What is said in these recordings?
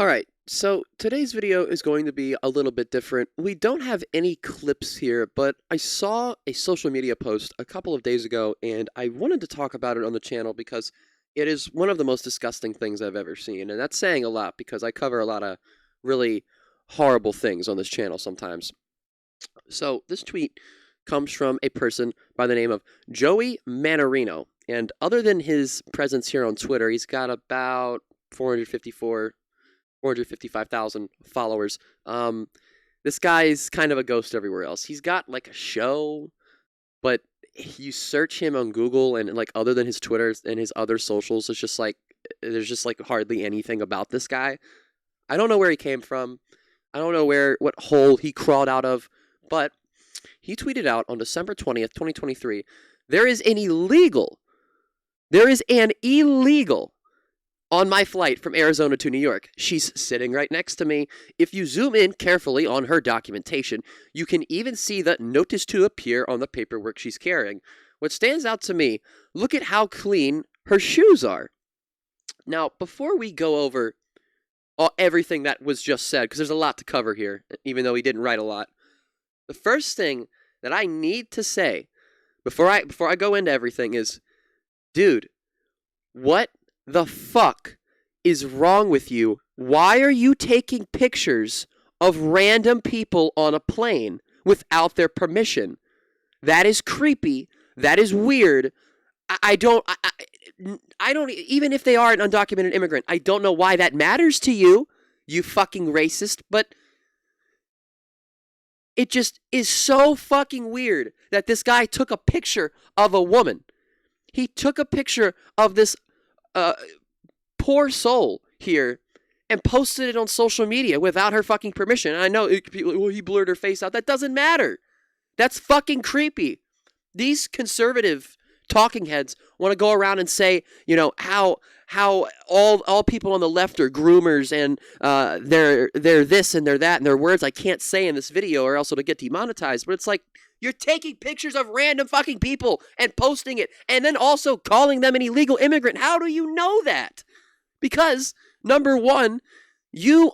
Alright, so today's video is going to be a little bit different. We don't have any clips here, but I saw a social media post a couple of days ago, and I wanted to talk about it on the channel because it is one of the most disgusting things I've ever seen. And that's saying a lot because I cover a lot of really horrible things on this channel sometimes. So this tweet comes from a person by the name of Joey Manorino. And other than his presence here on Twitter, he's got about 455,000 followers. This guy's kind of a ghost everywhere else. He's got like a show, but you search him on Google and like other than his Twitter and his other socials, it's just like there's just like hardly anything about this guy. I don't know where he came from. I don't know what hole he crawled out of, but he tweeted out on December 20th, 2023, there is an illegal on my flight from Arizona to New York. She's sitting right next to me. If you zoom in carefully on her documentation, you can even see the notice to appear on the paperwork she's carrying. What stands out to me, look at how clean her shoes are. Now, before we go over everything that was just said, because there's a lot to cover here, even though he didn't write a lot, the first thing that I need to say before I go into everything is, dude, what the fuck is wrong with you? Why are you taking pictures of random people on a plane without their permission? That is creepy. That is weird. I don't, even if they are an undocumented immigrant, I don't know why that matters to you, you fucking racist, but it just is so fucking weird that this guy took a picture of a woman. He took a picture of this poor soul here and posted it on social media without her fucking permission. And I know he blurred her face out. That doesn't matter. That's fucking creepy. These conservative talking heads want to go around and say, you know, how all people on the left are groomers and they're this and they're that and they're words I can't say in this video or else it'll get demonetized. But it's like, you're taking pictures of random fucking people and posting it and then also calling them an illegal immigrant. How do you know that? Because, number one, you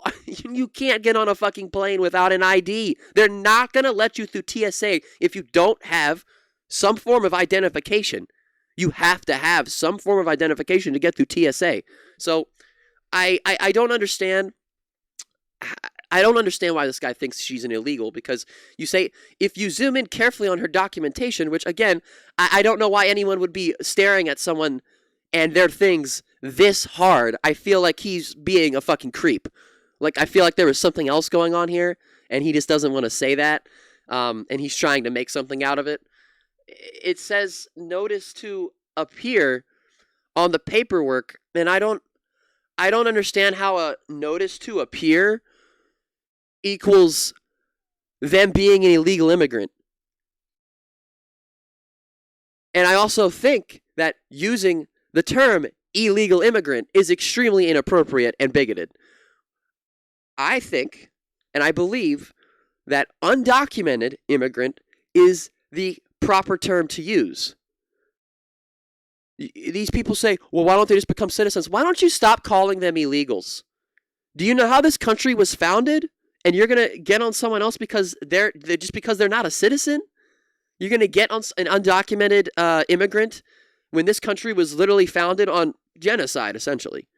can't get on a fucking plane without an ID. They're not going to let you through TSA if you don't have some form of identification. You have to have some form of identification to get through TSA. So I don't understand. I don't understand why this guy thinks she's an illegal, because you say, if you zoom in carefully on her documentation, which again, I don't know why anyone would be staring at someone and their things this hard. I feel like he's being a fucking creep. Like, I feel like there was something else going on here and he just doesn't want to say that. And he's trying to make something out of it. It says notice to appear on the paperwork, and I don't understand how a notice to appear equals them being an illegal immigrant. And I also think that using the term illegal immigrant is extremely inappropriate and bigoted. I think, and I believe, that undocumented immigrant is the proper term to use. These people say, well, why don't they just become citizens? Why don't you stop calling them illegals? Do you know how this country was founded? And you're going to get on someone else because they're not a citizen? You're going to get on an undocumented immigrant when this country was literally founded on genocide, essentially.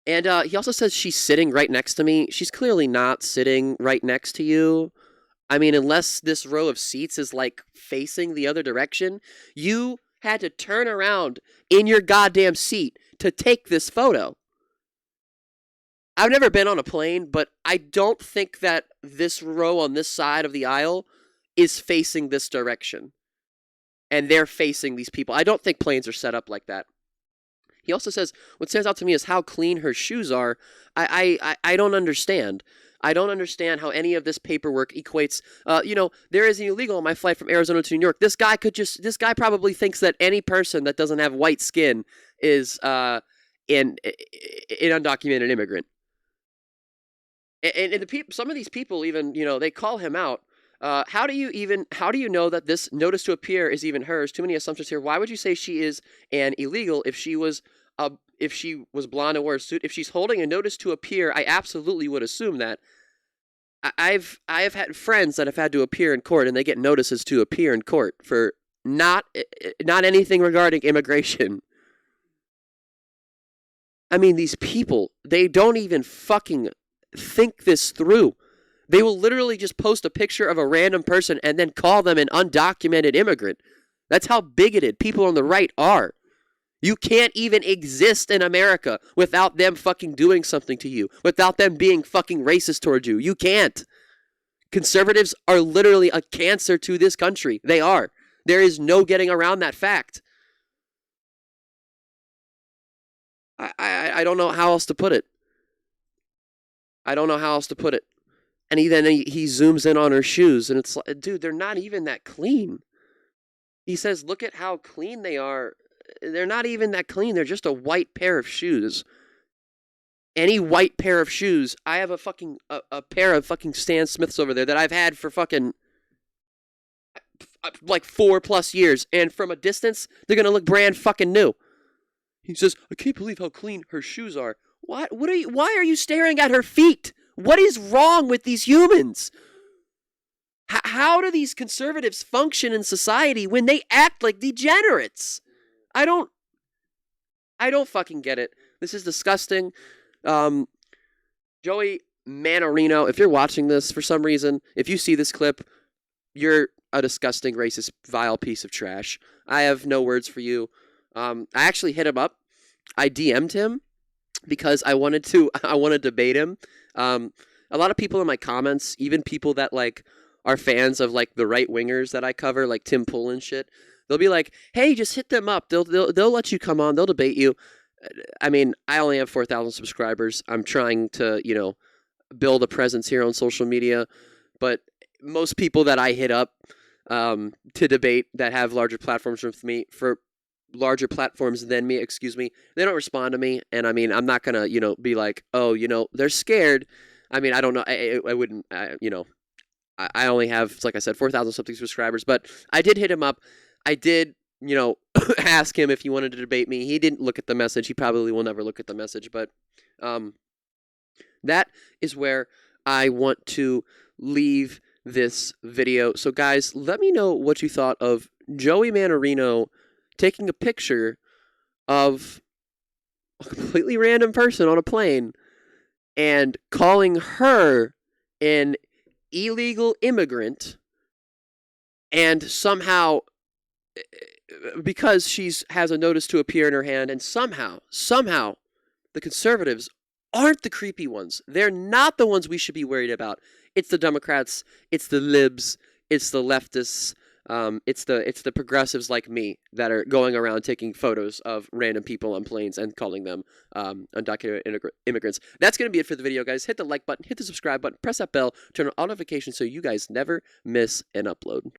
And he also says she's sitting right next to me. She's clearly not sitting right next to you. I mean, unless this row of seats is like facing the other direction, you had to turn around in your goddamn seat to take this photo. I've never been on a plane, but I don't think that this row on this side of the aisle is facing this direction. And they're facing these people. I don't think planes are set up like that. He also says, what stands out to me is how clean her shoes are. I don't understand. I don't understand how any of this paperwork equates. There is an illegal on my flight from Arizona to New York. This guy probably thinks that any person that doesn't have white skin is an undocumented immigrant. And some of these people even, they call him out. How do you know that this notice to appear is even hers? Too many assumptions here. Why would you say she is an illegal if she was if she was blonde and wore a suit, if she's holding a notice to appear, I absolutely would assume that. I have had friends that have had to appear in court, and they get notices to appear in court for not anything regarding immigration. I mean, these people, they don't even fucking think this through. They will literally just post a picture of a random person and then call them an undocumented immigrant. That's how bigoted people on the right are. You can't even exist in America without them fucking doing something to you, without them being fucking racist towards you. You can't. Conservatives are literally a cancer to this country. They are. There is no getting around that fact. I don't know how else to put it. I don't know how else to put it. And he zooms in on her shoes, and it's like, dude, they're not even that clean. He says, look at how clean they are. They're not even that clean. They're just a white pair of shoes. Any white pair of shoes, I have a pair of fucking Stan Smiths over there that I've had for fucking like 4+ years, and from a distance, they're gonna look brand fucking new. He says, I can't believe how clean her shoes are. Why are you staring at her feet? What is wrong with these humans? How do these conservatives function in society when they act like degenerates? I don't fucking get it. This is disgusting. Joey Manorino, if you're watching this for some reason, if you see this clip, you're a disgusting, racist, vile piece of trash. I have no words for you. I actually hit him up. I DM'd him because I wanted to debate him. A lot of people in my comments, even people that like are fans of like the right wingers that I cover, like Tim Pool and shit, they'll be like, "Hey, just hit them up. They'll let you come on. They'll debate you." I mean, I only have 4,000 subscribers. I'm trying to, build a presence here on social media, but most people that I hit up to debate that have larger platforms than me, they don't respond to me. And I mean, I'm not gonna, be like, oh, they're scared. I mean, I don't know. I wouldn't, I only have, like I said, 4,000 something subscribers, but I did hit him up. I did, ask him if he wanted to debate me. He didn't look at the message. He probably will never look at the message, but that is where I want to leave this video. So guys, let me know what you thought of Joey Manorino taking a picture of a completely random person on a plane and calling her an illegal immigrant, and somehow, because she has a notice to appear in her hand, and somehow the conservatives aren't the creepy ones. They're not the ones we should be worried about. It's the Democrats, it's the libs, it's the leftists, it's the progressives like me that are going around taking photos of random people on planes and calling them undocumented immigrants. That's going to be it for the video, guys. Hit the like button, hit the subscribe button, press that bell, turn on all notifications so you guys never miss an upload.